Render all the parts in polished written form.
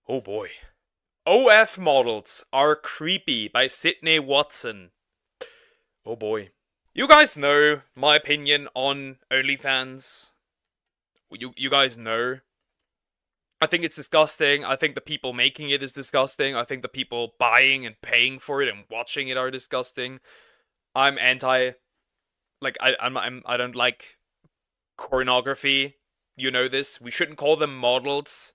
Oh boy. OF Models Are Creepy by Sydney Watson. Oh boy. You guys know my opinion on OnlyFans. You guys know. I think it's disgusting. I think the people making it is disgusting. I think the people buying and paying for it and watching it are disgusting. I'm anti. Like I don't like pornography. You know this. We shouldn't call them models.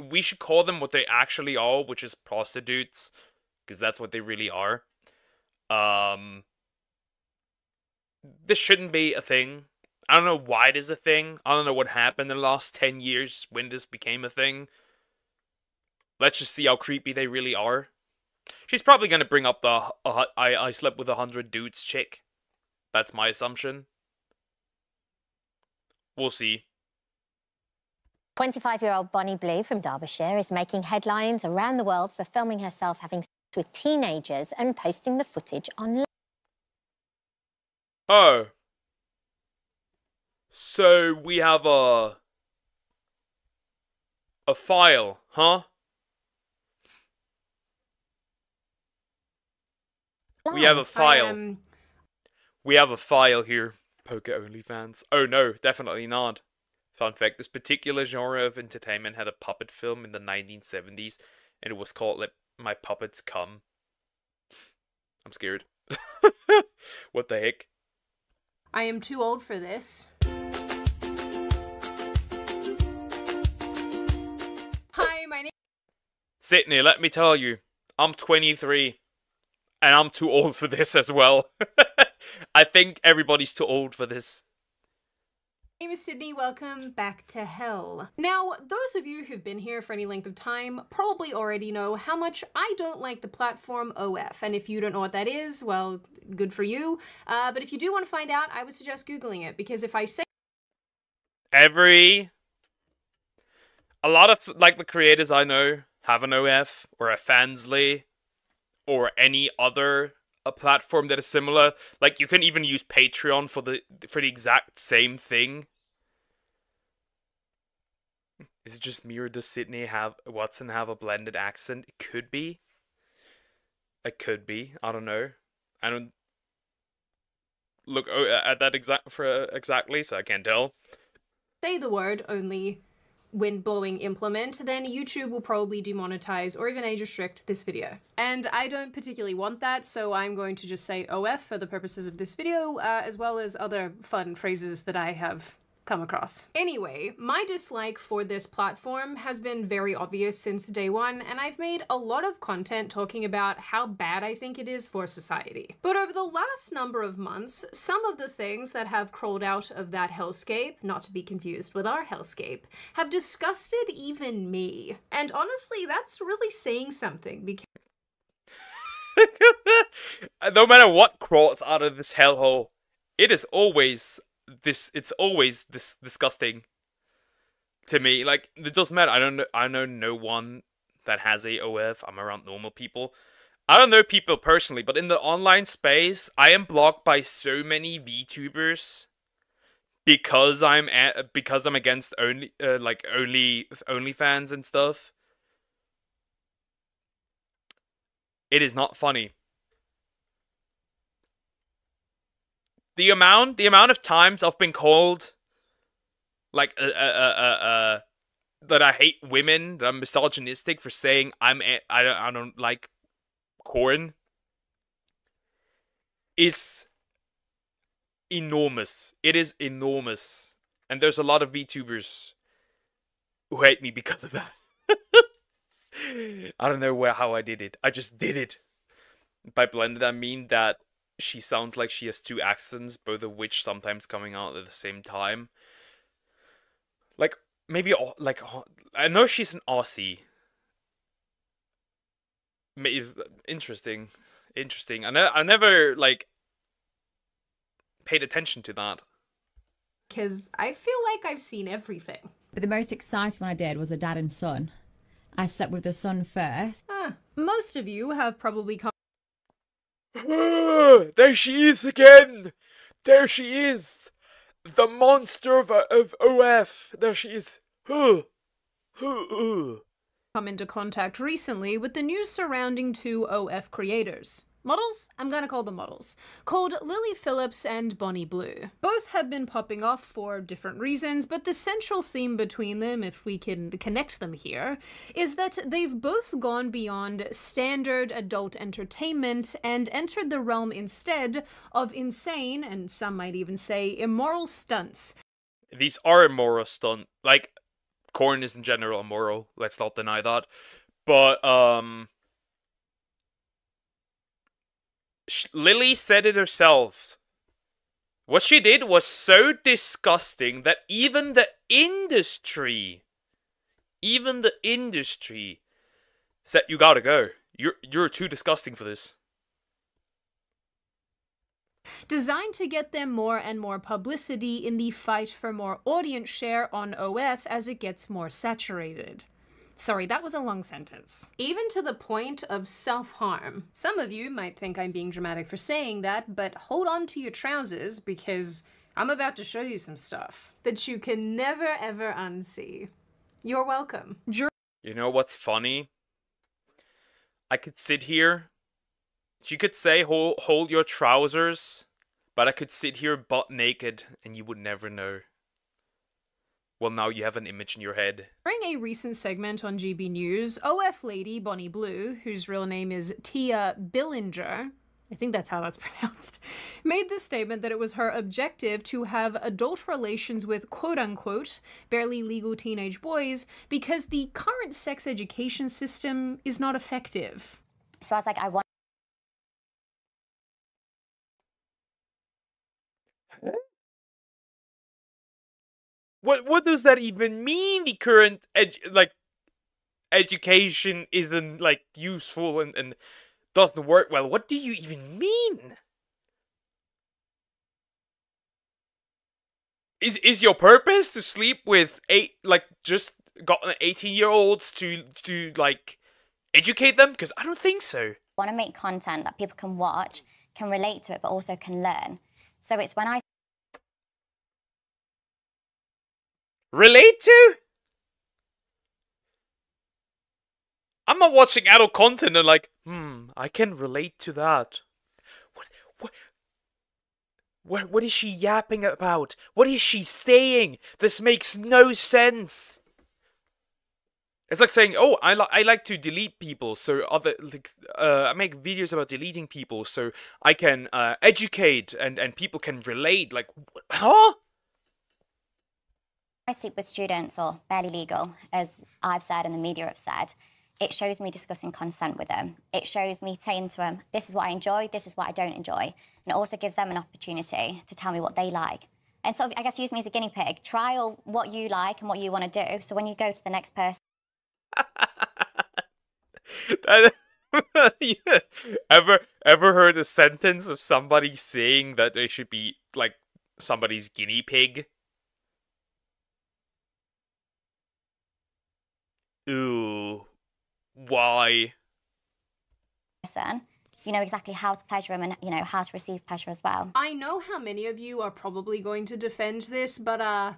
We should call them what they actually are, which is prostitutes, because that's what they really are. Um, this shouldn't be a thing. I don't know why it is a thing. I don't know what happened in the last 10 years when this became a thing. Let's just see how creepy they really are. She's probably gonna bring up the I slept with 100 dudes chick. That's my assumption. We'll see. 25-year-old Bonnie Blue from Derbyshire is making headlines around the world for filming herself having sex with teenagers and posting the footage online. Oh. So we have a file, huh? We have a file. We have a file here. Poker OnlyFans. Oh no, definitely not. Fun fact, this particular genre of entertainment had a puppet film in the 1970s, and it was called Let My Puppets Come. I'm scared. What the heck? I am too old for this. Hi, my name... Sydney, let me tell you, I'm 23, and I'm too old for this as well. I think everybody's too old for this. My name is Sydney, welcome back to hell. Now, those of you who've been here for any length of time probably already know how much I don't like the platform OF, and if you don't know what that is, well, good for you. But if you do want to find out, I would suggest Googling it, because if I say... A lot of, like, the creators I know have an OF, or a Fansly, or any other a platform that is similar. Like, you can even use Patreon for the exact same thing. Is it just me, or does Watson have a blended accent? It could be. It could be. I don't know. I don't look at that exactly, so I can't tell. Say the word only wind-blowing implement, then YouTube will probably demonetize or even age restrict this video. And I don't particularly want that, so I'm going to just say OF for the purposes of this video, as well as other fun phrases that I have come across. Anyway, my dislike for this platform has been very obvious since day one, and I've made a lot of content talking about how bad I think it is for society. But over the last number of months, some of the things that have crawled out of that hellscape, not to be confused with our hellscape, have disgusted even me. And honestly, that's really saying something, because no matter what crawls out of this hellhole, it's always this disgusting to me. Like, it doesn't matter. I know no one that has a OF. I'm around normal people. I don't know people personally, but in the online space, I am blocked by so many VTubers because I'm against OnlyFans and stuff. It is not funny. The amount of times I've been called, like, that I hate women, that I'm misogynistic for saying I don't like corn, is enormous. It is enormous. And there's a lot of VTubers who hate me because of that. I don't know how I did it. I just did it. By blended, I mean that she sounds like she has two accents, both of which sometimes coming out at the same time. Like, maybe, like, I know she's an Aussie. Interesting. I never, like, paid attention to that. because I feel like I've seen everything. But the most exciting one I did was a dad and son. I slept with the son first. Most of you have probably come There she is again! There she is! The monster of OF! There she is! come into contact recently with the news surrounding two OF creators. Models? I'm gonna call them models. Called Lily Phillips and Bonnie Blue. Both have been popping off for different reasons, but the central theme between them, if we can connect them here, is that they've both gone beyond standard adult entertainment and entered the realm instead of insane, and some might even say immoral stunts. These are immoral stunts. Like, corn is in general immoral. Let's not deny that. But, Lily said it herself. What she did was so disgusting that even the industry said, you gotta go. You're too disgusting for this. Designed to get them more and more publicity in the fight for more audience share on OF as it gets more saturated. Sorry, that was a long sentence. Even to the point of self-harm. Some of you might think I'm being dramatic for saying that, but hold on to your trousers because I'm about to show you some stuff that you can never ever unsee. You're welcome. You know what's funny? I could sit here. She could say, hold your trousers, but I could sit here butt naked and you would never know. Well, now you have an image in your head. During a recent segment on GB News, OF lady Bonnie Blue, whose real name is Tia Billinger, I think that's how that's pronounced, made the statement that it was her objective to have adult relations with quote-unquote barely legal teenage boys because the current sex education system is not effective. So I was like, I want... What does that even mean? The current education isn't like useful and doesn't work well. What do you even mean? Is your purpose to sleep with just gotten 18-year-olds to like educate them? Because I don't think so. I want to make content that people can watch, can relate to it, but also can learn. So it's when I Relate to? I'm not watching adult content and like, I can relate to that. What is she yapping about? What is she saying? This makes no sense. It's like saying, oh, I like to delete people, so I make videos about deleting people, so I can educate and people can relate. Like, huh? I sleep with students, or barely legal, as I've said and the media have said, it shows me discussing consent with them. It shows me saying to them, this is what I enjoy, this is what I don't enjoy. And it also gives them an opportunity to tell me what they like. And sort of, I guess, use me as a guinea pig. Trial what you like and what you want to do. So when you go to the next person... Yeah. Ever heard a sentence of somebody saying that they should be, like, somebody's guinea pig? Ooh. Why? You know exactly how to pleasure them and, you know, how to receive pleasure as well. I know how many of you are probably going to defend this, but I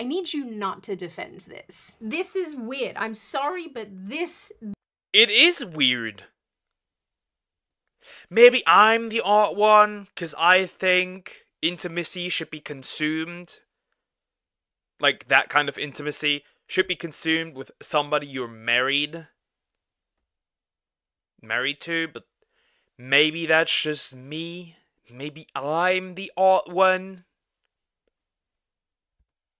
need you not to defend this. This is weird. I'm sorry, but this... It is weird. Maybe I'm the odd one, because I think intimacy should be consumed. Like, that kind of intimacy should be consumed with somebody you're married to, but maybe that's just me. Maybe I'm the odd one.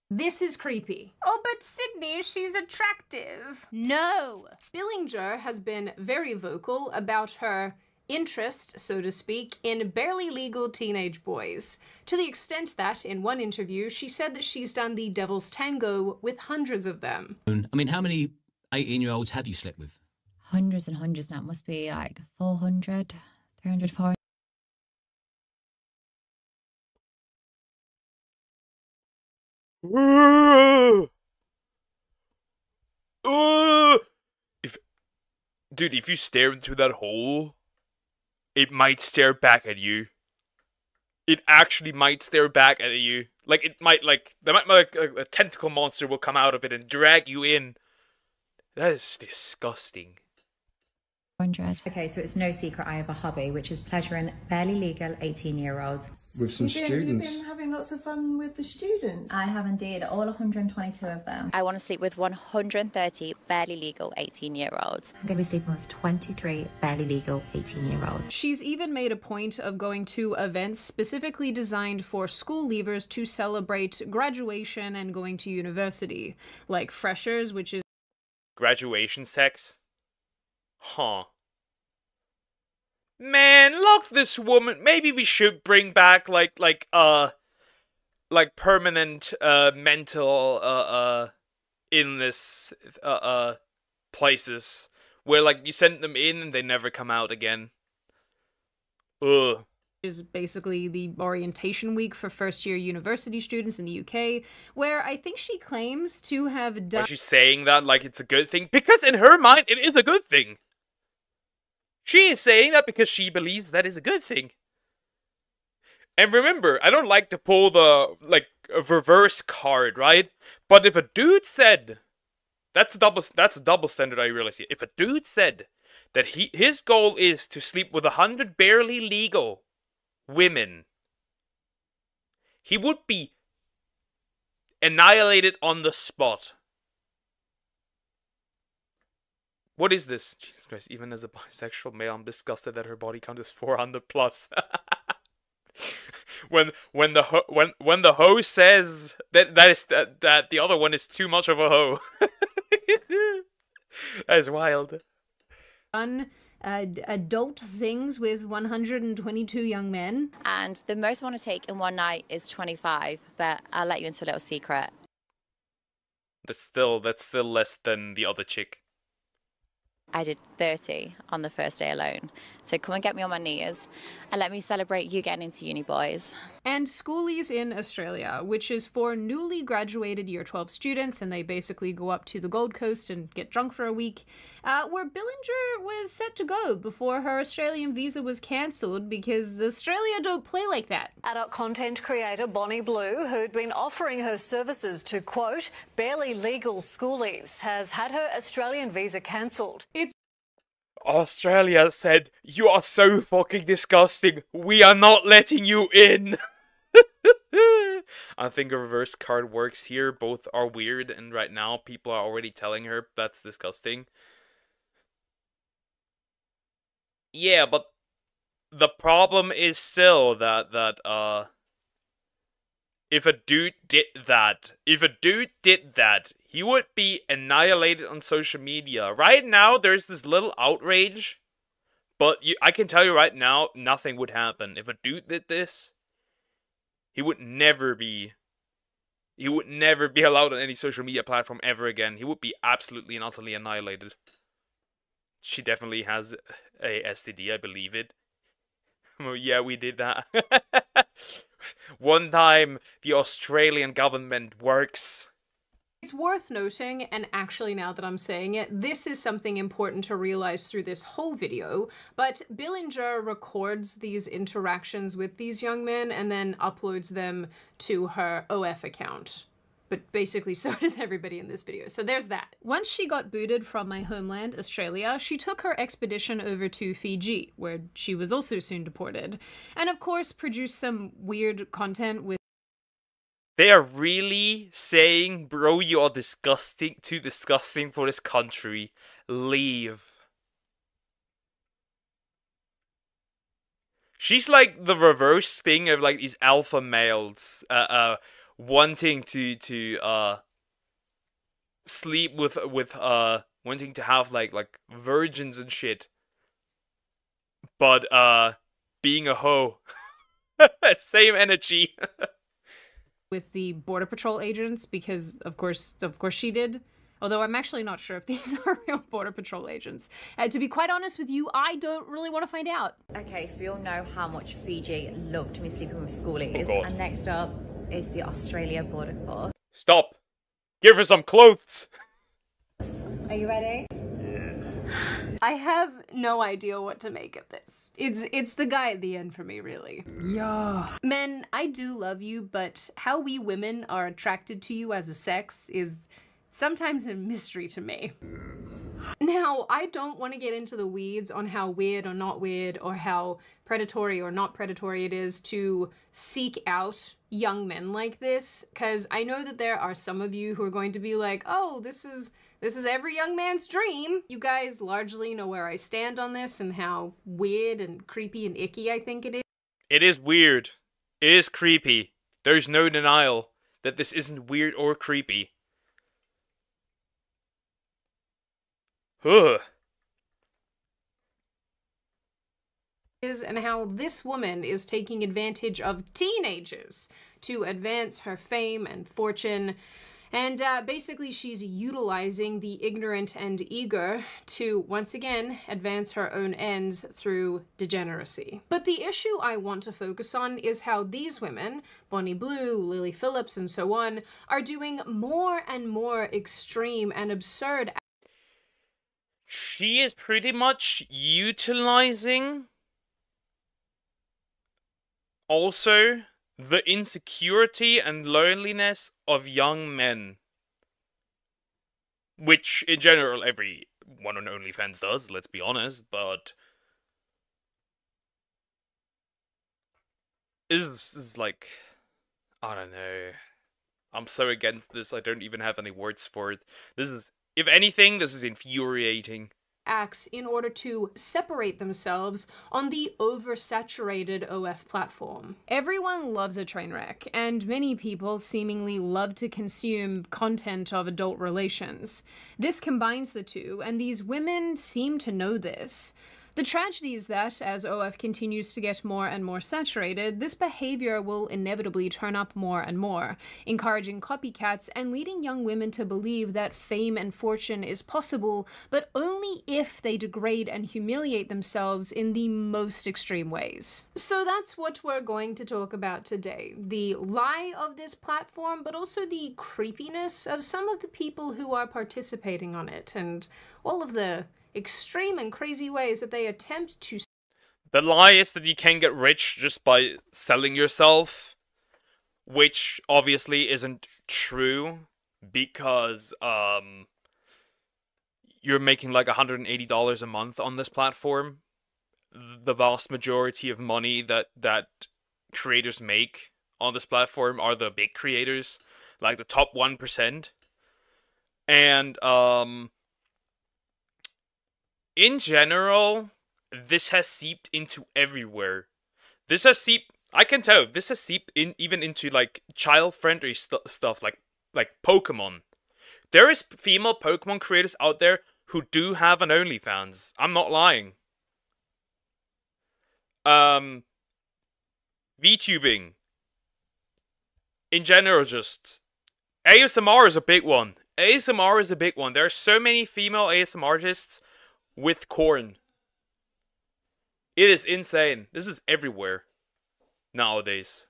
This is creepy. Oh, but Sydney, she's attractive. No! Billinger has been very vocal about her interest, so to speak, in barely legal teenage boys. To the extent that, in one interview, she said that she's done the devil's tango with hundreds of them. I mean, how many 18-year-olds have you slept with? Hundreds and hundreds now. It must be like 400, 300, 400. If you stare into that hole, it might stare back at you. It actually might stare back at you. Like, it might, like, a tentacle monster will come out of it and drag you in. That is disgusting. 100. Okay, so it's no secret I have a hobby, which is pleasuring barely legal 18-year-olds. With some students. You've been having lots of fun with the students. I have indeed, all 122 of them. I want to sleep with 130 barely legal 18-year-olds. I'm going to be sleeping with 23 barely legal 18-year-olds. She's even made a point of going to events specifically designed for school leavers to celebrate graduation and going to university, like freshers, which is Graduation sex? Huh. Man, look, this woman. Maybe we should bring back like permanent mental illness places where like you send them in and they never come out again. Ugh. is basically the orientation week for first-year university students in the UK, where I think she claims to have done. Why is she saying that like it's a good thing? Because in her mind, it is a good thing. She is saying that because she believes that is a good thing. And remember, I don't like to pull the, like, a reverse card, right? But if a dude said, that's a double standard I really see. If a dude said that his goal is to sleep with 100 barely legal women, he would be annihilated on the spot. What is this? Jesus Christ, even as a bisexual male, I'm disgusted that her body count is 400 plus. when the hoe says that the other one is too much of a hoe. That is wild. Done adult things with 122 young men. And the most I want to take in one night is 25, but I'll let you into a little secret. That's still less than the other chick. I did 30 on the first day alone. So come and get me on my knees and let me celebrate you getting into uni, boys. And Schoolies in Australia, which is for newly graduated Year 12 students, and they basically go up to the Gold Coast and get drunk for a week, where Billinger was set to go before her Australian visa was cancelled because Australia don't play like that. Adult content creator Bonnie Blue, who'd been offering her services to, quote, barely legal schoolies, has had her Australian visa cancelled. Australia said, "You are so fucking disgusting. We are not letting you in." I think a reverse card works here. Both are weird, and right now people are already telling her that's disgusting. Yeah, but the problem is still that if a dude did that, he would be annihilated on social media. Right now, there's this little outrage, but I can tell you right now, nothing would happen. If a dude did this, he would never be allowed on any social media platform ever again. He would be absolutely and utterly annihilated. She definitely has a STD, I believe it. Oh, yeah, we did that. One time, the Australian government works. It's worth noting, and actually now that I'm saying it, this is something important to realize through this whole video, but Billinger records these interactions with these young men and then uploads them to her OF account. But basically so does everybody in this video, so there's that. Once she got booted from my homeland, Australia, she took her expedition over to Fiji, where she was also soon deported, and of course produced some weird content with They are really saying, bro, you are disgusting, too disgusting for this country. Leave. She's like the reverse thing of like these alpha males, wanting to sleep with wanting to have like virgins and shit. But being a hoe. Same energy. with the Border Patrol agents, because of course she did. Although I'm actually not sure if these are real Border Patrol agents. To be quite honest with you, I don't really want to find out. Okay, so we all know how much Fiji loved me sleeping with schoolies. Oh God. And next up is the Australia Border Force. Stop. Give her some clothes. Are you ready? I have no idea what to make of this. It's the guy at the end for me, really. Yeah. Men, I do love you, but how we women are attracted to you as a sex is sometimes a mystery to me. Now, I don't want to get into the weeds on how weird or not weird or how predatory or not predatory it is to seek out young men like this, because I know that there are some of you who are going to be like, oh, this is every young man's dream. You guys largely know where I stand on this and how weird and creepy and icky I think it is. It is weird. It is creepy. There's no denial that this isn't weird or creepy. Ugh. And how this woman is taking advantage of teenagers to advance her fame and fortune. And basically she's utilizing the ignorant and eager to, once again, advance her own ends through degeneracy. But the issue I want to focus on is how these women, Bonnie Blue, Lily Phillips, and so on, are doing more and more extreme and absurd. She is pretty much utilizing also the insecurity and loneliness of young men. Which, in general, everyone on OnlyFans does, let's be honest, but this is like, I don't know. I'm so against this, I don't even have any words for it. This is, if anything, this is infuriating. Acts in order to separate themselves on the oversaturated OF platform. Everyone loves a train wreck, and many people seemingly love to consume content of adult relations. This combines the two, and these women seem to know this. The tragedy is that, as OF continues to get more and more saturated, this behavior will inevitably turn up more and more, encouraging copycats and leading young women to believe that fame and fortune is possible, but only if they degrade and humiliate themselves in the most extreme ways. So that's what we're going to talk about today. The lie of this platform, but also the creepiness of some of the people who are participating on it, and all of the extreme and crazy ways that they attempt to. The lie is that you can get rich just by selling yourself, which obviously isn't true, because you're making like $180 a month on this platform. The vast majority of money that creators make on this platform are the big creators, like the top 1%. And in general, this has seeped into everywhere. This has seeped, I can tell, this has seeped in even into like child-friendly stuff like Pokemon. There is female Pokemon creators out there who do have an OnlyFans. I'm not lying. VTubing. In general, just ASMR is a big one. ASMR is a big one. There are so many female ASMR artists with corn. It is insane. This is everywhere nowadays.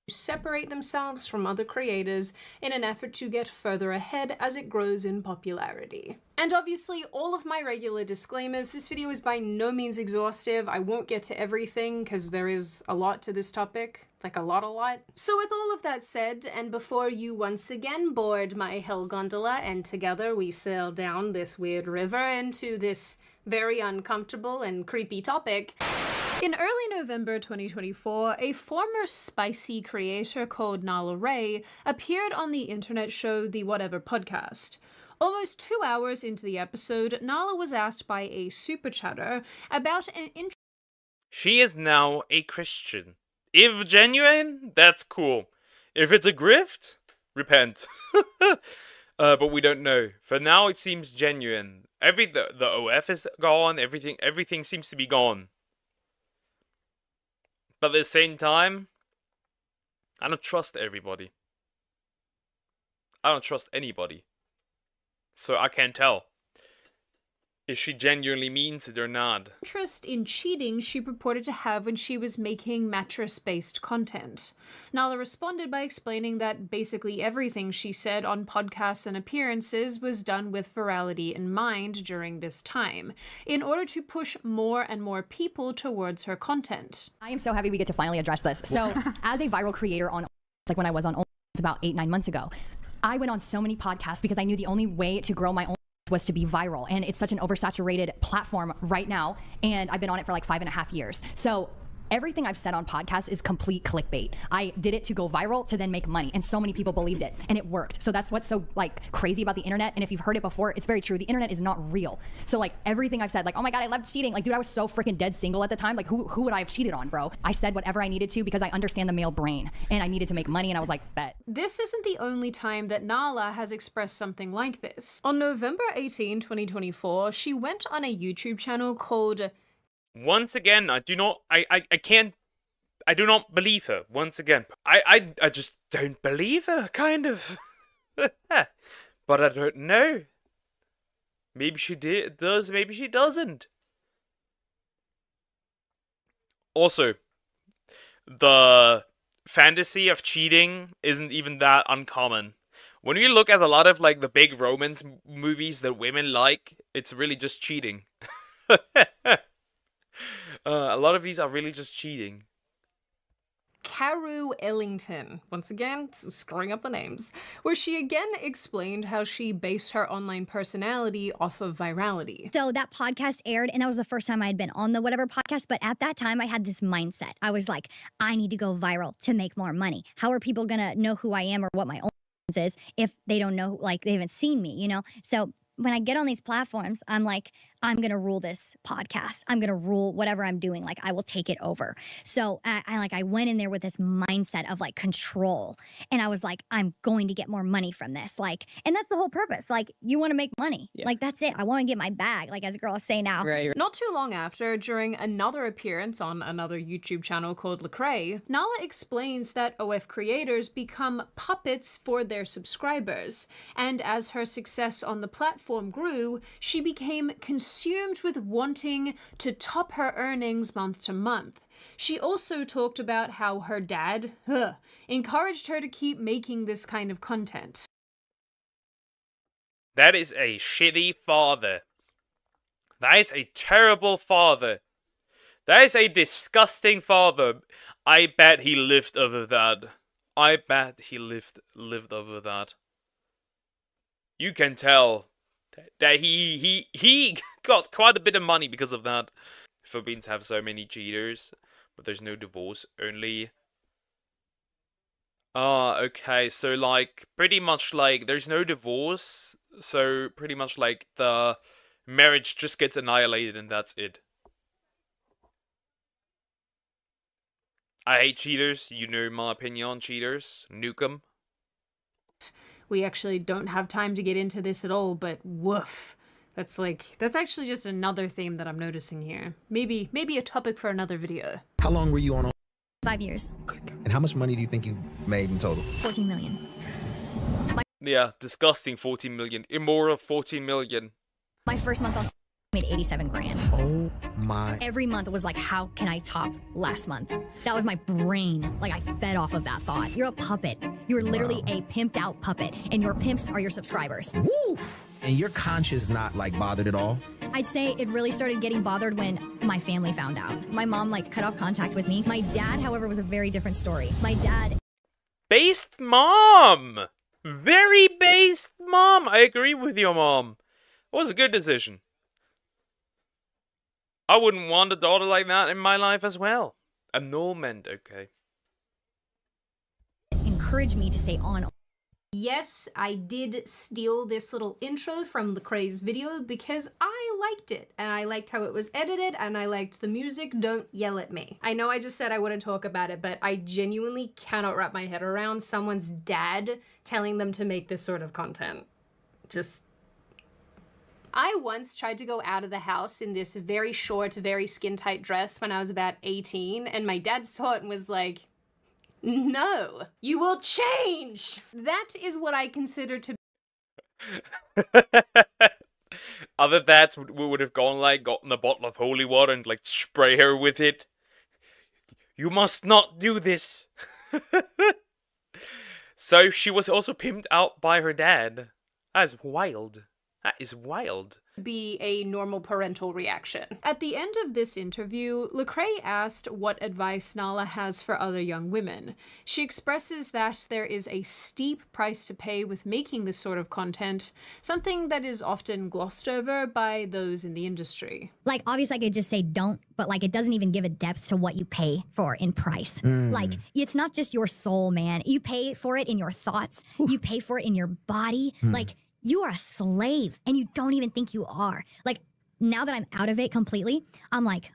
Separate themselves from other creators in an effort to get further ahead as it grows in popularity. And obviously, all of my regular disclaimers, this video is by no means exhaustive. I won't get to everything because there is a lot to this topic. Like a lot. So with all of that said, and before you once again board my hell gondola and together we sail down this weird river into this very uncomfortable and creepy topic, in early November 2024, a former spicy creator called Nala Ray appeared on the internet show The Whatever Podcast. Almost 2 hours into the episode, Nala was asked by a super chatter about an She is now a Christian. If genuine, that's cool. If it's a grift, repent. But we don't know. For now, it seems genuine. The OF is gone. Everything seems to be gone. But at the same time, I don't trust everybody. I don't trust anybody. So I can't tell if she genuinely means it or not. Interest in cheating she purported to have when she was making mattress-based content. Nala responded by explaining that basically everything she said on podcasts and appearances was done with virality in mind during this time, in order to push more and more people towards her content. I am so happy we get to finally address this. So, as a viral creator on, like when I was on about 8-9 months ago, I went on so many podcasts because I knew the only way to grow my own was to be viral. And it's such an oversaturated platform right now. And I've been on it for like 5.5 years. So everything I've said on podcasts is complete clickbait. I did it to go viral to then make money, and so many people believed it, and it worked. So that's what's so like crazy about the internet. And if you've heard it before, it's very true. The internet is not real. So like everything I've said, like, oh my God, I love cheating. Like, dude, I was so freaking dead single at the time. Like, who would I have cheated on, bro? I said whatever I needed to because I understand the male brain, and I needed to make money, and I was like, bet. This isn't the only time that Nala has expressed something like this. On November 18, 2024, she went on a YouTube channel called... Once again, I do not believe her. Once again, I just don't believe her, kind of. But I don't know. Maybe she does, maybe she doesn't. Also, the fantasy of cheating isn't even that uncommon. When you look at a lot of like the big romance movies that women like, it's really just cheating. A lot of these are really just cheating. Carew Ellington, once again, screwing up the names, where she again explained how she based her online personality off of virality. So that podcast aired, and that was the first time I had been on the whatever podcast, but at that time I had this mindset. I was like, I need to go viral to make more money. How are people gonna know who I am or what my own is if they don't know, like they haven't seen me, you know? So when I get on these platforms, I'm like, I'm going to rule this podcast. I'm going to rule whatever I'm doing. Like, I will take it over. So I went in there with this mindset of like control. And I was like, I'm going to get more money from this. Like, and that's the whole purpose. Like, you want to make money. Yeah. Like, that's it. I want to get my bag. Like, as girls say now. Right. Not too long after, during another appearance on another YouTube channel called Lecrae, Nala explains that OF creators become puppets for their subscribers. And as her success on the platform grew, she became consumed with wanting to top her earnings month to month. She also talked about how her dad encouraged her to keep making this kind of content. That is a shitty father. That is a terrible father. That is a disgusting father. I bet he lived over that. I bet he lived over that. You can tell that he got quite a bit of money because of that. Philippines have so many cheaters, but there's no divorce, only... okay, so like, pretty much like, there's no divorce, so pretty much like, the marriage just gets annihilated and that's it. I hate cheaters, you know my opinion on cheaters, nuke 'em. We actually don't have time to get into this at all, but woof. That's actually just another theme that I'm noticing here. Maybe a topic for another video. How long were you on? 5 years. And how much money do you think you made in total? 14 million. Yeah, disgusting 14 million. Immoral 14 million. My first month on made 87 grand. Oh my. Every month it was like, how can I top last month? That was my brain. Like, I fed off of that thought. You're a puppet. You're literally a pimped out puppet, and your pimps are your subscribers. Woo! And your conscience not like bothered at all? I'd say it really started getting bothered when my family found out. My mom like cut off contact with me. My dad, however, was a very different story. My dad... Based mom! Very based mom! I agree with your mom. It was a good decision. I wouldn't want a daughter like that in my life as well. Annulment, okay. Encourage me to stay on. Yes, I did steal this little intro from Lecrae's video because I liked it, and I liked how it was edited, and I liked the music. Don't yell at me. I know I just said I wouldn't talk about it, but I genuinely cannot wrap my head around someone's dad telling them to make this sort of content. Just... I once tried to go out of the house in this very short, very skin-tight dress when I was about 18, and my dad saw it and was like, no, you will change. That is what I consider to Other dads would have gone like, gotten a bottle of holy water and like spray her with it. You must not do this. So she was also pimped out by her dad. That is wild. That is wild. be a normal parental reaction. At the end of this interview, Lecrae asked what advice Nala has for other young women. She expresses that there is a steep price to pay with making this sort of content, something that is often glossed over by those in the industry. Like, obviously I could just say don't, but like it doesn't even give a depth to what you pay for in price. Like, it's not just your soul, man. You pay for it in your thoughts. You pay for it in your body. Like, you are a slave and you don't even think you are. Like, now that I'm out of it completely, I'm like,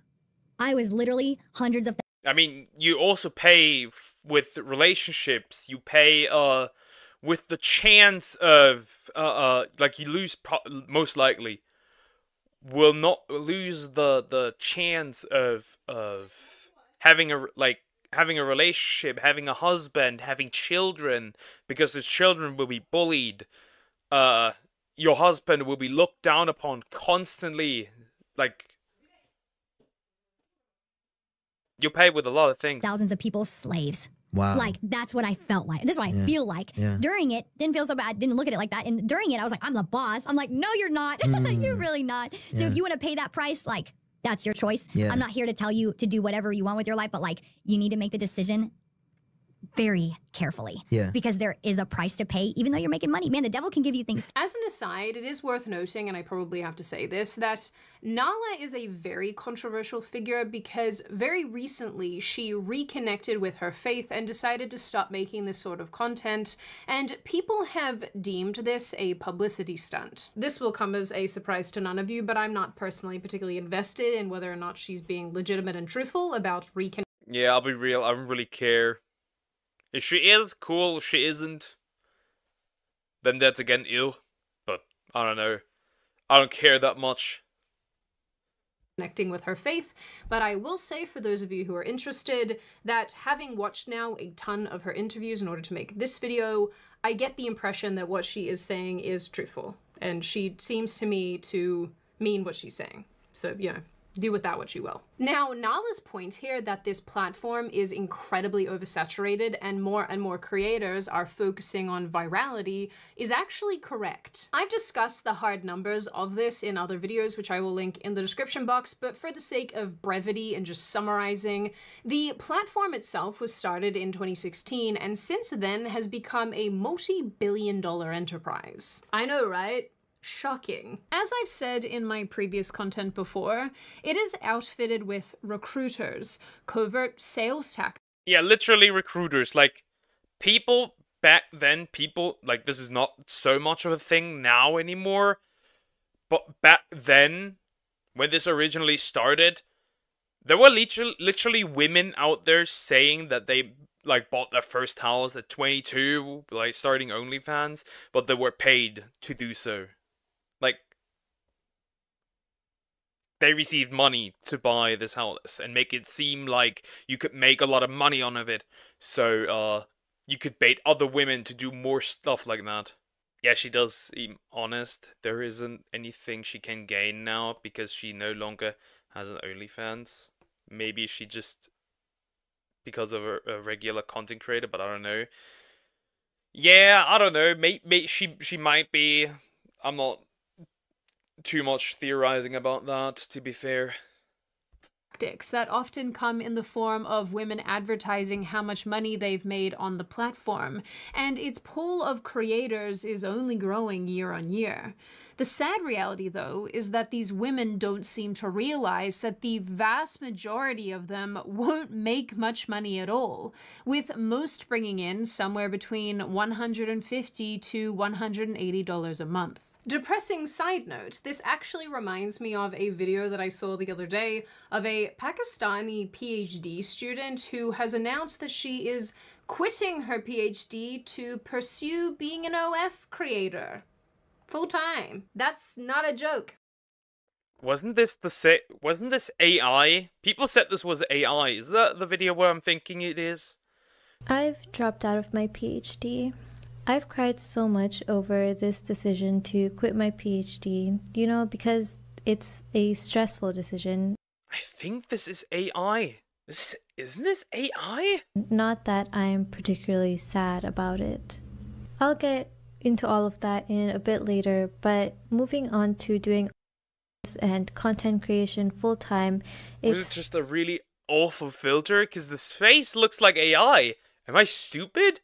I was literally hundreds of I mean, you also pay with relationships. You pay with the chance of like you lose most likely will not lose the chance of having a relationship, having a husband, having children, because his children will be bullied. Your husband will be looked down upon constantly. Like, you pay with a lot of things. thousands of people slaves. Wow. Like, that's what I felt like. This is what I feel like. Yeah. During it, didn't feel so bad. Didn't look at it like that. And during it, I was like, I'm the boss. I'm like, no, you're not. You're really not. So if you want to pay that price, like, that's your choice. Yeah. I'm not here to tell you to do whatever you want with your life, but like, you need to make the decision very carefully. Yeah. Because there is a price to pay, even though you're making money. Man, the devil can give you things. As an aside, it is worth noting, and I probably have to say this, that Nala is a very controversial figure because very recently she reconnected with her faith and decided to stop making this sort of content, and people have deemed this a publicity stunt. This will come as a surprise to none of you, but I'm not personally particularly invested in whether or not she's being legitimate and truthful about reconnecting. Yeah, I'll be real. I don't really care. If she is, cool. If she isn't, then that's again ill. But I don't know. I don't care that much. Connecting with her faith, but I will say for those of you who are interested that having watched now a ton of her interviews in order to make this video, I get the impression that what she is saying is truthful, and she seems to me to mean what she's saying. So, you know, do with that what you will. Now, Nala's point here that this platform is incredibly oversaturated and more creators are focusing on virality is actually correct. I've discussed the hard numbers of this in other videos, which I will link in the description box, but for the sake of brevity and just summarizing, the platform itself was started in 2016 and since then has become a multi-billion-dollar enterprise. I know, right? Shocking. As I've said in my previous content before, it is outfitted with recruiters, covert sales tactics. Yeah, literally recruiters. Like, people back then, like, this is not so much of a thing now anymore, but back then, when this originally started, there were literally women out there saying that they, like, bought their first house at 22, like, starting OnlyFans, but they were paid to do so. Like, they received money to buy this house and make it seem like you could make a lot of money on of it. So, you could bait other women to do more stuff like that. Yeah, she does seem honest. There isn't anything she can gain now because she no longer has an OnlyFans. Maybe she just, because of a regular content creator, but I don't know. Yeah, I don't know. Maybe she might be. I'm not too much theorizing about that, to be fair. That often come in the form of women advertising how much money they've made on the platform, and its pool of creators is only growing year on year. The sad reality, though, is that these women don't seem to realize that the vast majority of them won't make much money at all, with most bringing in somewhere between $150 to $180 a month. Depressing side note, this actually reminds me of a video that I saw the other day of a Pakistani PhD student who has announced that she is quitting her PhD to pursue being an OF creator. Full time. That's not a joke. Wasn't this AI? People said this was AI. Is that the video where I'm thinking it is? I've dropped out of my PhD. I've cried so much over this decision to quit my PhD, you know, because it's a stressful decision. I think this is AI. Isn't this AI? Not that I'm particularly sad about it. I'll get into all of that in a bit later, but moving on to doing and content creation full time. Was it just a really awful filter? Because this face looks like AI. Am I stupid?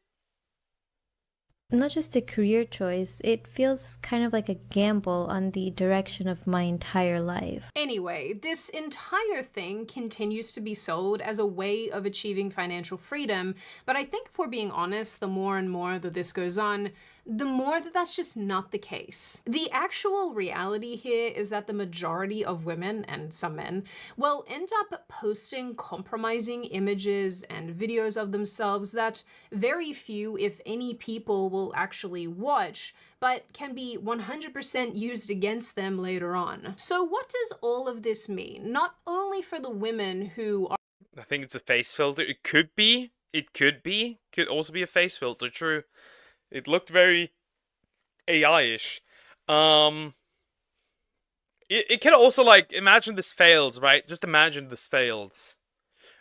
Not just a career choice, it feels kind of like a gamble on the direction of my entire life. Anyway, this entire thing continues to be sold as a way of achieving financial freedom, but I think if we're being honest, the more and more that this goes on, the more that that's just not the case. The actual reality here is that the majority of women, and some men, will end up posting compromising images and videos of themselves that very few, if any, people will actually watch, but can be 100% used against them later on. So what does all of this mean? Not only for the women who are— I think it's a face filter. It could be. It could be. Could also be a face filter, true. It looked very AI-ish. It can also, like, imagine this fails, right? Just imagine this fails.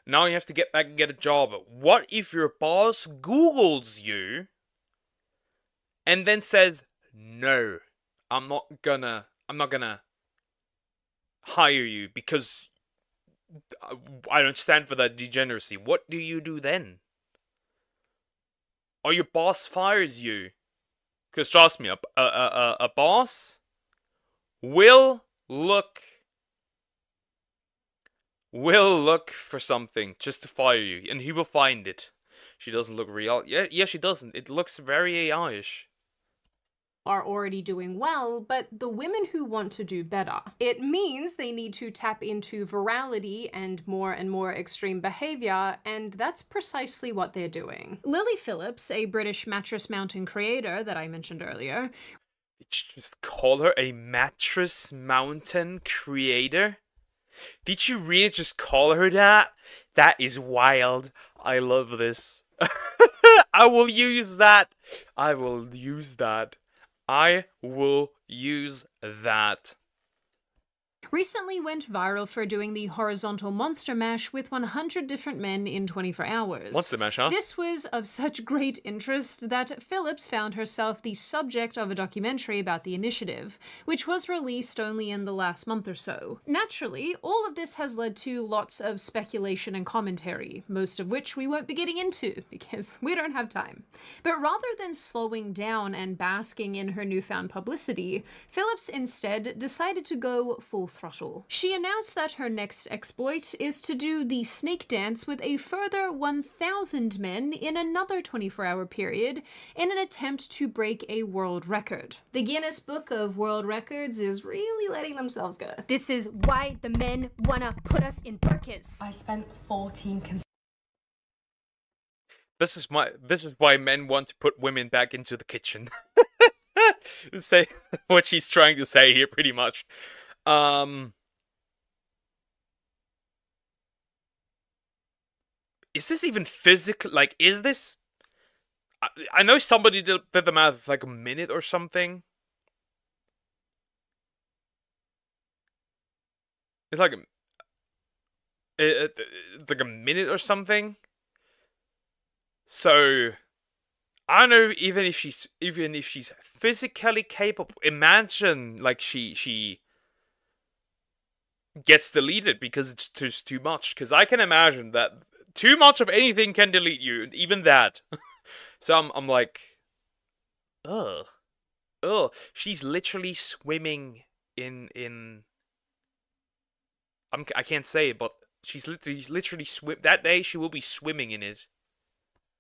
Now you have to get back and get a job. What if your boss Googles you and then says, no, I'm not gonna hire you because I don't stand for that degeneracy. What do you do then? Or your boss fires you? Because trust me, a boss will look for something just to fire you, and he will find it. She doesn't look real. Yeah, she doesn't. It looks very AI-ish. Are already doing well, but the women who want to do better. It means they need to tap into virality and more extreme behavior, and that's precisely what they're doing. Lily Phillips, a British mattress mountain creator that I mentioned earlier— Did you just call her a mattress mountain creator? Did you really just call her that? That is wild. I love this. I will use that. I will use that. I will use that. recently went viral for doing the horizontal monster mash with 100 different men in 24 hours. Monster mash, huh? This was of such great interest that Phillips found herself the subject of a documentary about the initiative, which was released only in the last month or so. Naturally, all of this has led to lots of speculation and commentary, most of which we won't be getting into because we don't have time. But rather than slowing down and basking in her newfound publicity, Phillips instead decided to go full throttle. She announced that her next exploit is to do the snake dance with a further 1,000 men in another 24-hour period in an attempt to break a world record. The Guinness Book of World Records is really letting themselves go. This is why the men wanna put us in burkas. I spent 14 This is why men want to put women back into the kitchen. Say what she's trying to say here, pretty much. Is this even physical? Like, is this? I know somebody did the math like a minute or something. It's like it's like a minute or something. So I don't know, even if she's physically capable. Imagine like she gets deleted because it's just too much. Because I can imagine that too much of anything can delete you, even that. So I'm like, ugh. She's literally swimming in. I can't say it, but she's literally swim. That day she will be swimming in it.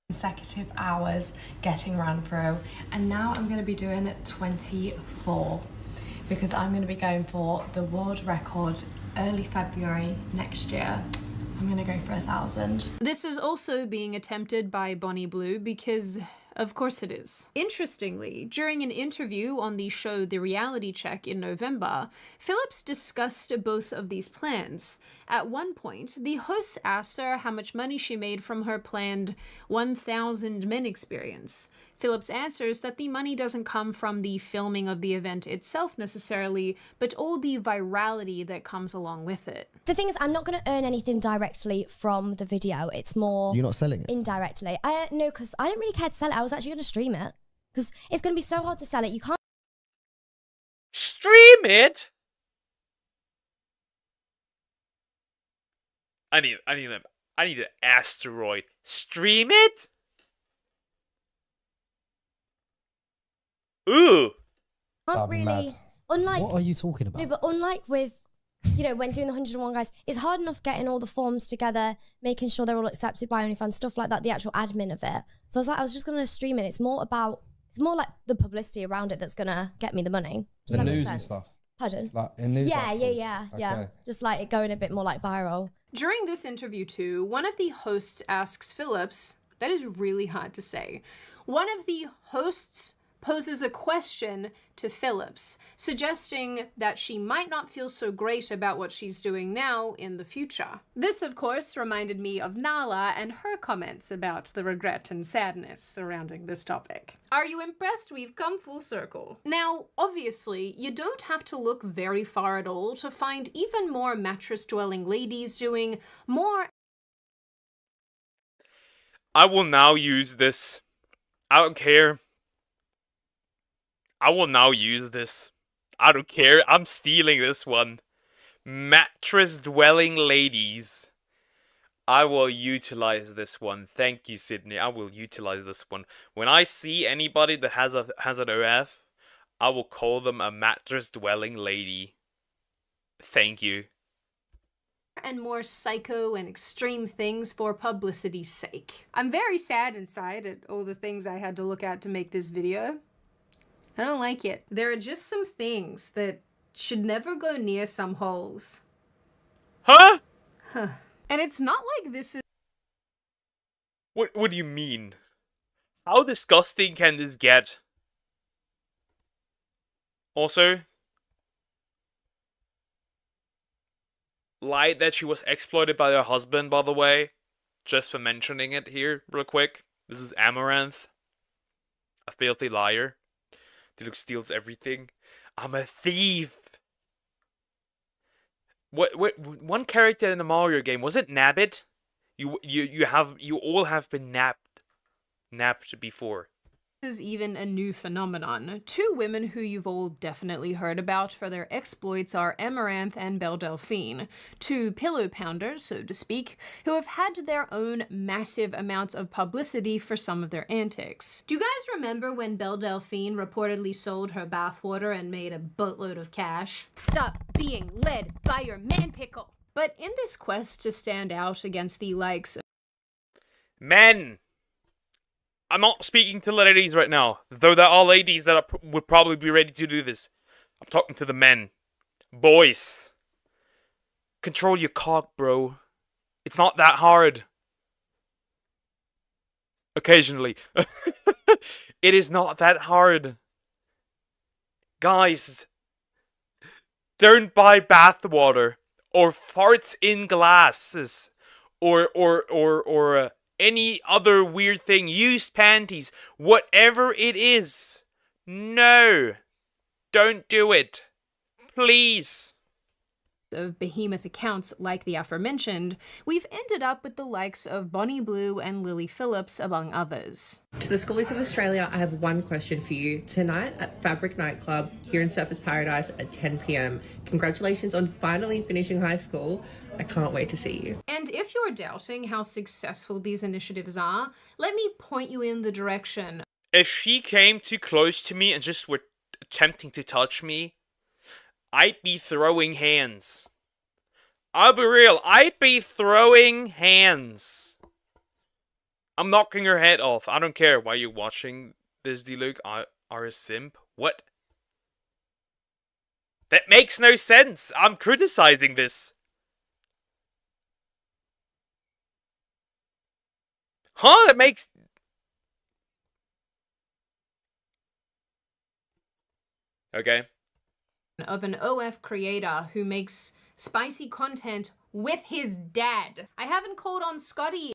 consecutive hours getting ran through, and now I'm going to be doing 24 because I'm going to be going for the world record early February next year. I'm going to go for 1,000. This is also being attempted by Bonnie Blue because of course it is. Interestingly, during an interview on the show The Reality Check in November, Phillips discussed both of these plans. At one point, the host asked her how much money she made from her planned 1,000 men experience. Phillips answers that the money doesn't come from the filming of the event itself necessarily, but all the virality that comes along with it. The thing is, I'm not going to earn anything directly from the video. It's more... You're not selling it? Indirectly. No, because I don't really care to sell it. I was actually going to stream it. Because it's going to be so hard to sell it. You can't... Stream it? I need an asteroid. Stream it? Ooh. Not really. Unlike, what are you talking about? No, but unlike with, you know, when doing the 101 guys, it's hard enough getting all the forms together, making sure they're all accepted by OnlyFans, stuff like that, the actual admin of it. So I was like, I was just going to stream it. It's more like the publicity around it that's going to get me the money. Does the that make news sense? and stuff. Pardon? Like in news Yeah. Okay. Just like it going a bit more like viral. During this interview too, one of the hosts asks Phillips, that is really hard to say, one of the hosts poses a question to Phillips, suggesting that she might not feel so great about what she's doing now in the future. This, of course, reminded me of Nala and her comments about the regret and sadness surrounding this topic. Are you impressed? We've come full circle. Now, obviously, you don't have to look very far at all to find even more mattress-dwelling ladies doing more. I will now use this. I don't care. I will now use this. I don't care. I'm stealing this one. Mattress-dwelling ladies. I will utilize this one. Thank you, Sydney. I will utilize this one. When I see anybody that has an OF, I will call them a mattress-dwelling lady. Thank you. And more psycho and extreme things for publicity's sake. I'm very sad inside at all the things I had to look at to make this video. I don't like it. There are just some things that should never go near some holes. Huh? Huh. And it's not like this is... What do you mean? How disgusting can this get? Also, lied that she was exploited by her husband, by the way. Just for mentioning it here, real quick. This is Amaranth. A filthy liar. Dude steals everything. I'm a thief. What one character in the Mario game, was it Nabbit? You all have been napped before. This is even a new phenomenon. Two women who you've all definitely heard about for their exploits are Amaranth and Belle Delphine, two pillow pounders, so to speak, who have had their own massive amounts of publicity for some of their antics. Do you guys remember when Belle Delphine reportedly sold her bathwater and made a boatload of cash? Stop being led by your man pickle! But in this quest to stand out against the likes of Men! I'm not speaking to ladies right now, though there are ladies that would probably be ready to do this. I'm talking to the men. Boys. Control your cock, bro. It's not that hard. Occasionally. It is not that hard. Guys. Don't buy bathwater. Or farts in glasses. Or any other weird thing, used panties, whatever it is. No. Don't do it. Please. Of behemoth accounts like the aforementioned, we've ended up with the likes of Bonnie Blue and Lily Phillips, among others. To the Schoolies of Australia, I have one question for you. Tonight at Fabric Nightclub here in Surfers Paradise at 10 PM. Congratulations on finally finishing high school. I can't wait to see you. And if you're doubting how successful these initiatives are, let me point you in the direction. If she came too close to me and just were attempting to touch me, I'd be throwing hands. I'll be real, I'd be throwing hands. I'm knocking her head off. I don't care why you're watching this, D-Luke. Are a simp? What? That makes no sense. I'm criticizing this. Huh? That makes... Okay. Of an OF creator who makes spicy content with his dad. I haven't called on Scotty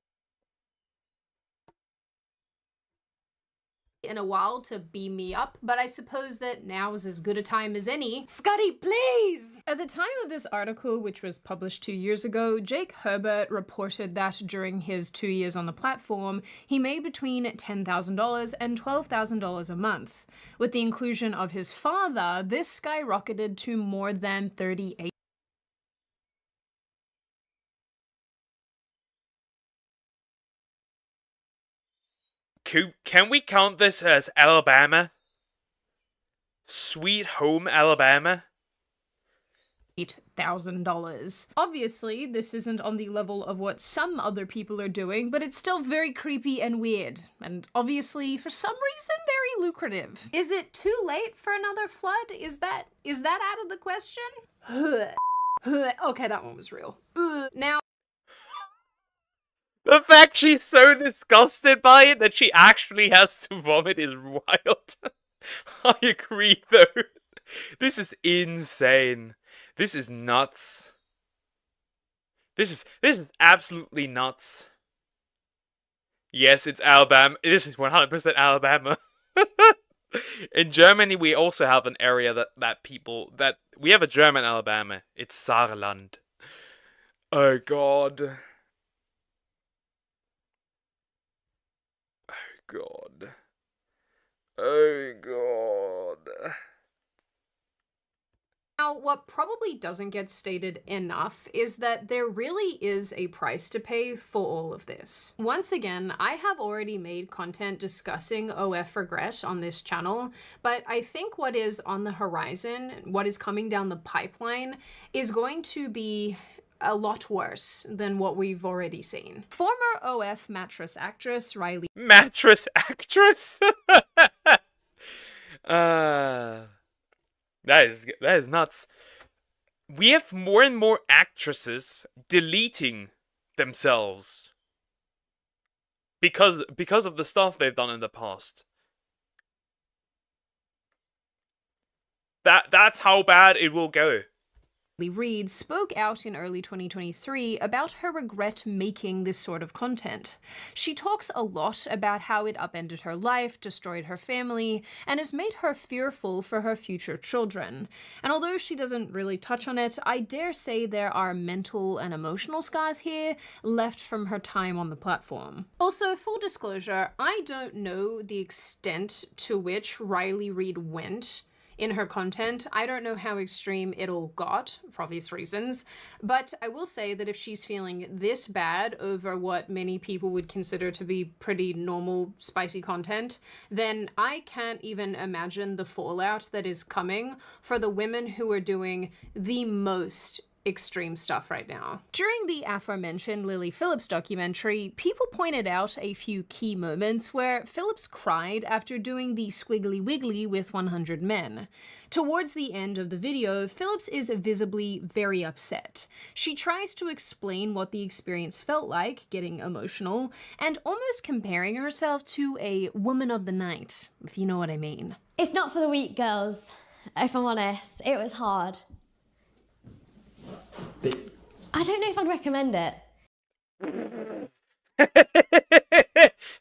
in a while to beam me up, but I suppose that now is as good a time as any. Scotty, please! At the time of this article, which was published 2 years ago, Jake Herbert reported that during his 2 years on the platform, he made between $10,000 and $12,000 a month. With the inclusion of his father, this skyrocketed to more than $38,000. Can we count this as Alabama? Sweet home Alabama? $8,000. Obviously, this isn't on the level of what some other people are doing, but it's still very creepy and weird. And obviously, for some reason, very lucrative. Is it too late for another flood? Is that out of the question? Okay, that one was real. Now, the fact she's so disgusted by it that she actually has to vomit is wild. I agree, though. This is insane. This is nuts. This is absolutely nuts. Yes, it's Alabama. This is 100% Alabama. In Germany, we also have an area that we have a German Alabama. It's Saarland. Oh God. Oh God. Oh God. Now, what probably doesn't get stated enough is that there really is a price to pay for all of this. Once again, I have already made content discussing OF regret on this channel, but I think what is on the horizon, what is coming down the pipeline, is going to be a lot worse than what we've already seen. Former OF mattress actress Riley... Mattress actress? That is nuts. We have more and more actresses deleting themselves because of the stuff they've done in the past. That's how bad it will go. Reid spoke out in early 2023 about her regret making this sort of content. She talks a lot about how it upended her life, destroyed her family, and has made her fearful for her future children. And although she doesn't really touch on it, I dare say there are mental and emotional scars here left from her time on the platform. Also, full disclosure, I don't know the extent to which Riley Reid went in her content. I don't know how extreme it all got, for obvious reasons, but I will say that if she's feeling this bad over what many people would consider to be pretty normal, spicy content, then I can't even imagine the fallout that is coming for the women who are doing the most extreme stuff right now. During the aforementioned Lily Phillips documentary, people pointed out a few key moments where Phillips cried after doing the squiggly wiggly with 100 men. Towards the end of the video, Phillips is visibly very upset. She tries to explain what the experience felt like, getting emotional, and almost comparing herself to a woman of the night, if you know what I mean. It's not for the weak, girls, if I'm honest. It was hard. I don't know if I'd recommend it.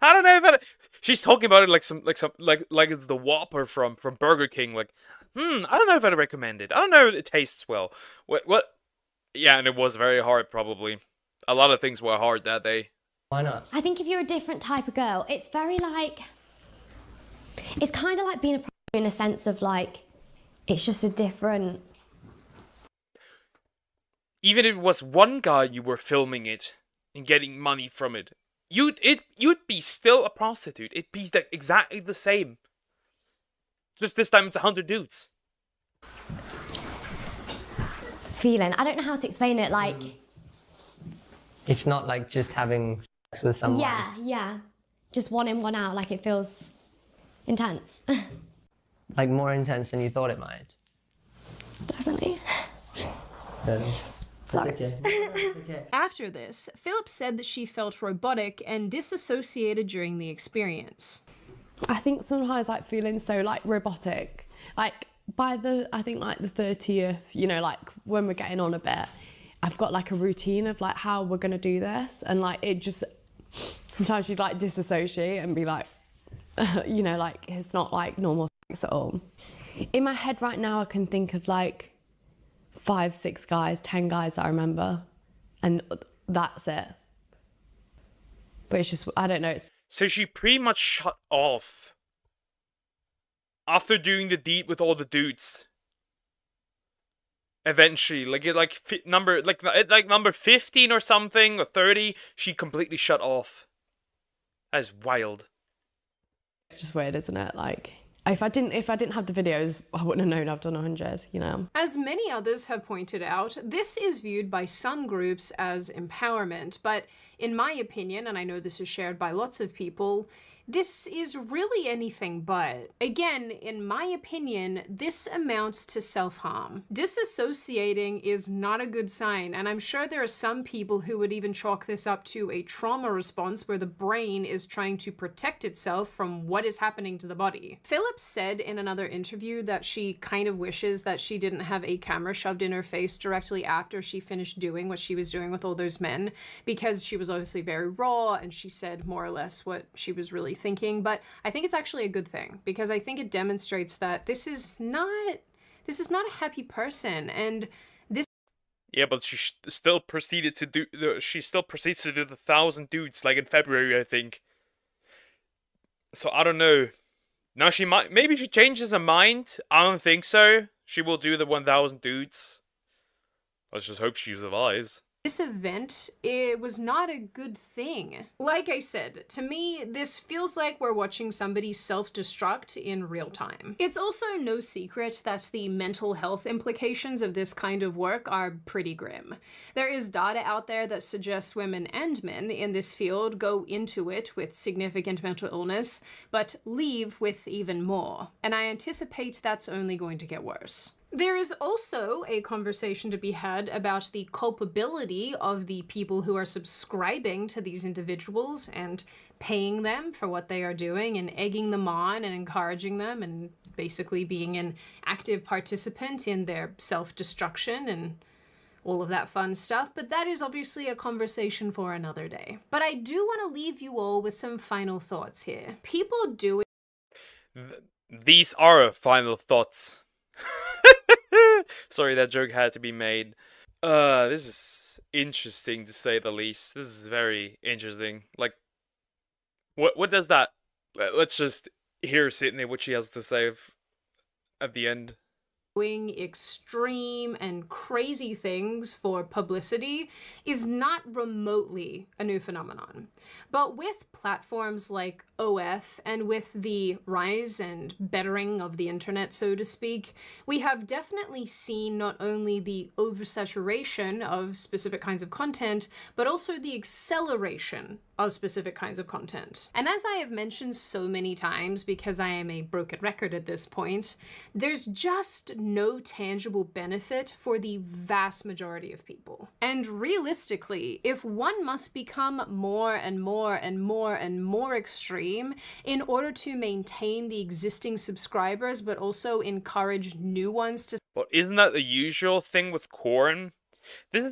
I don't know about it. She's talking about it like it's the Whopper from Burger King. Like, I don't know if I'd recommend it. I don't know if it tastes well. What? Yeah, and it was very hard. Probably a lot of things were hard that day. Why not? I think if you're a different type of girl, it's very like, it's kind of like being a prostitute in a sense of like, it's just a different. Even if it was one guy you were filming it and getting money from it, you'd be still a prostitute. It'd be exactly the same. Just this time it's 100 dudes. Feeling. I don't know how to explain it. Like, it's not like just having sex with someone. Yeah. Just one in, one out. Like, it feels intense. Like more intense than you thought it might. Definitely. Sorry. Okay. After this, Phillips said that she felt robotic and disassociated during the experience. I think sometimes like feeling so like robotic, like by I think like the 30th, you know, like when we're getting on a bit, I've got like a routine of like how we're gonna do this, and like it just, sometimes you'd like disassociate and be like, you know, like it's not like normal sex at all. In my head right now I can think of like 5, 6 guys, 10 guys that I remember, and that's it. But it's just, I don't know. So she pretty much shut off after doing the deed with all the dudes. Eventually, number 15 or something, or 30, she completely shut off. That is wild. It's just weird, isn't it? Like, if I didn't have the videos, I wouldn't have known I've done 100, you know? As many others have pointed out, this is viewed by some groups as empowerment, but in my opinion, and I know this is shared by lots of people, this is really anything but. Again, in my opinion, this amounts to self-harm. Disassociating is not a good sign, and I'm sure there are some people who would even chalk this up to a trauma response where the brain is trying to protect itself from what is happening to the body. Phillips said in another interview that she kind of wishes that she didn't have a camera shoved in her face directly after she finished doing what she was doing with all those men, because she was obviously very raw and she said more or less what she was really thinking. But I think it's actually a good thing, because I think it demonstrates that this is not a happy person, and this. Yeah, but she still proceeded to do. She still proceeds to do the 1,000 dudes like in February, I think. So I don't know. Now maybe she changes her mind. I don't think so. She will do the 1,000 dudes. Let's just hope she survives. This event, it was not a good thing. Like I said, to me, this feels like we're watching somebody self-destruct in real time. It's also no secret that the mental health implications of this kind of work are pretty grim. There is data out there that suggests women and men in this field go into it with significant mental illness, but leave with even more. And I anticipate that's only going to get worse. There is also a conversation to be had about the culpability of the people who are subscribing to these individuals and paying them for what they are doing and egging them on and encouraging them and basically being an active participant in their self-destruction and all of that fun stuff, but that is obviously a conversation for another day. But I do want to leave you all with some final thoughts here. People do it. These are final thoughts. Sorry, that joke had to be made. This is interesting to say the least. This is very interesting. Like, what does that? Let's just hear Sydney what she has to say at the end. Doing extreme and crazy things for publicity is not remotely a new phenomenon. But with platforms like OF and with the rise and bettering of the internet, so to speak, we have definitely seen not only the oversaturation of specific kinds of content, but also the acceleration of specific kinds of content. And as I have mentioned so many times, because I am a broken record at this point, there's just no tangible benefit for the vast majority of people. And realistically, if one must become more and more and more and more extreme in order to maintain the existing subscribers, but also encourage new ones to... But isn't that the usual thing with corn? This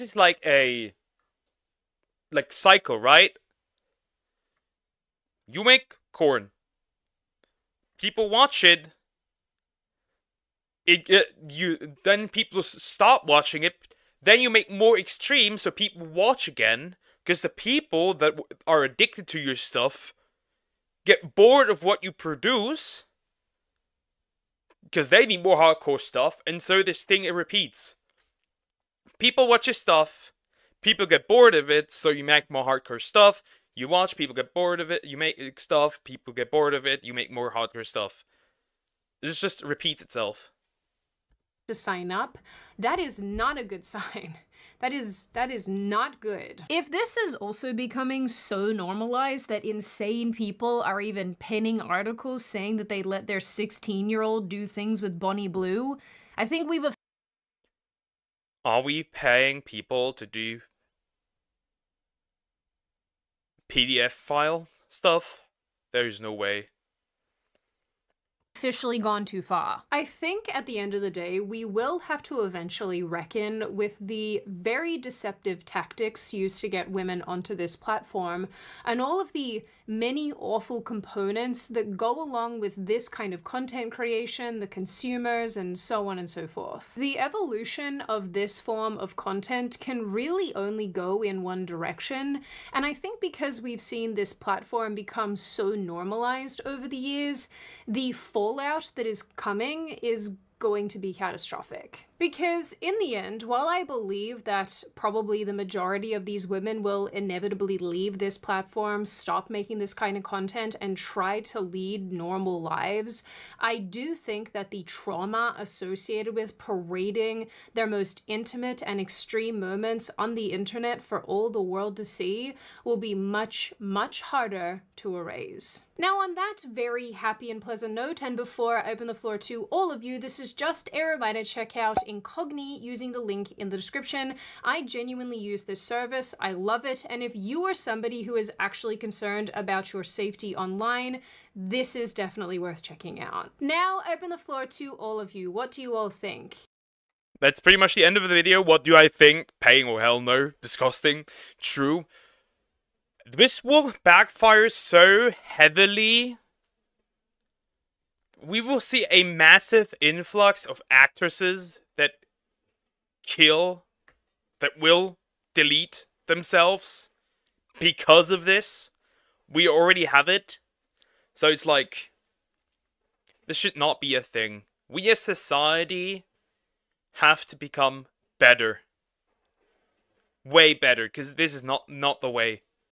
is like a cycle, right? You make corn. People watch it. Then people stop watching it. Then you make more extreme, so people watch again. Because the people that are addicted to your stuff get bored of what you produce. Because they need more hardcore stuff, and so this thing, it repeats. People watch your stuff. People get bored of it, so you make more hardcore stuff. You watch, people get bored of it, you make stuff, people get bored of it, you make more hardcore stuff. This just repeats itself. To sign up, that is not a good sign. That is not good. If this is also becoming so normalized that insane people are even penning articles saying that they let their 16-year-old do things with Bonnie Blue, I think we've... Are we paying people to do PDF file stuff? There's no way. Officially gone too far. I think at the end of the day, we will have to eventually reckon with the very deceptive tactics used to get women onto this platform and all of the many awful components that go along with this kind of content creation, the consumers, and so on and so forth. The evolution of this form of content can really only go in one direction, and I think because we've seen this platform become so normalized over the years, the fallout that is coming is going to be catastrophic. Because in the end, while I believe that probably the majority of these women will inevitably leave this platform, stop making this kind of content, and try to lead normal lives, I do think that the trauma associated with parading their most intimate and extreme moments on the internet for all the world to see will be much, much harder to erase. Now, on that very happy and pleasant note, and before I open the floor to all of you, this is just a reminder to check out Incogni using the link in the description. I genuinely use this service, I love it, and if you are somebody who is actually concerned about your safety online, this is definitely worth checking out. Now, I open the floor to all of you. What do you all think? That's pretty much the end of the video. What do I think? Paying? Oh, hell no. Disgusting. True. This will backfire so heavily. We will see a massive influx of actresses that will delete themselves because of this. We already have it. So it's like, this should not be a thing. We as society have to become better. Way better, because this is not the way.